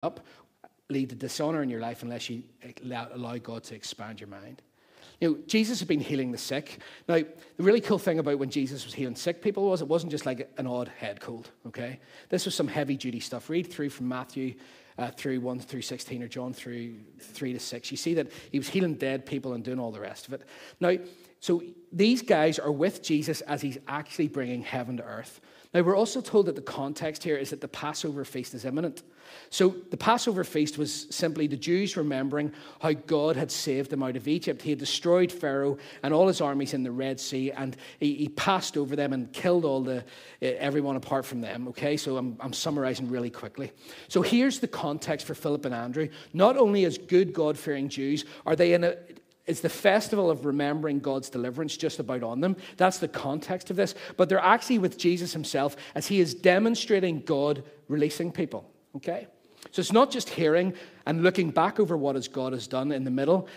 up lead to dishonor in your life unless you allow God to expand your mind. Jesus had been healing the sick. Now, the really cool thing about when Jesus was healing sick people was it wasn't just like an odd head cold, okay? This was some heavy-duty stuff. Read through from Matthew through 1 through 16 or John through 3 to 6. You see that he was healing dead people and doing all the rest of it. Now, so these guys are with Jesus as he's actually bringing heaven to earth. Now, we're also told that the context here is that the Passover feast is imminent. So the Passover feast was simply the Jews remembering how God had saved them out of Egypt. He had destroyed Pharaoh and all his armies in the Red Sea, and he passed over them and killed everyone apart from them. Okay, so I'm summarizing really quickly. So here's the context for Philip and Andrew. Not only as good God-fearing Jews are they it's the festival of remembering God's deliverance just about on them. That's the context of this. But they're actually with Jesus himself as he is demonstrating God releasing people. Okay? So it's not just hearing and looking back over what God has done in the middle,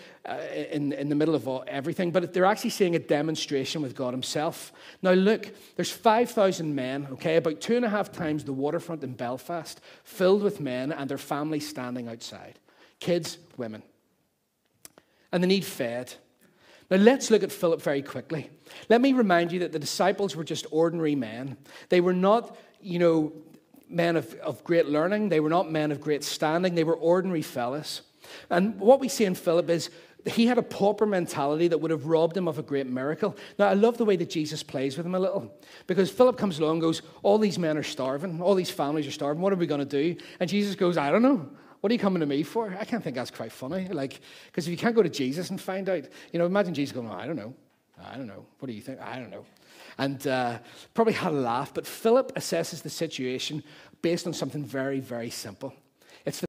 in the middle of everything, but they're actually seeing a demonstration with God himself. Now look, there's 5,000 men, okay, about 2.5 times the waterfront in Belfast, filled with men and their families standing outside. Kids, women. And they need fed. Now let's look at Philip very quickly. Let me remind you that the disciples were just ordinary men. They were not, men of great learning. They were not men of great standing. They were ordinary fellas. And what we see in Philip is he had a pauper mentality that would have robbed him of a great miracle. Now, I love the way that Jesus plays with him a little. Because Philip comes along and goes, all these men are starving. All these families are starving. What are we going to do? And Jesus goes, I don't know. What are you coming to me for? I can't think that's quite funny. Because if you can't go to Jesus and find out, imagine Jesus going, I don't know. What do you think? I don't know. And probably had a laugh. But Philip assesses the situation based on something very, very simple.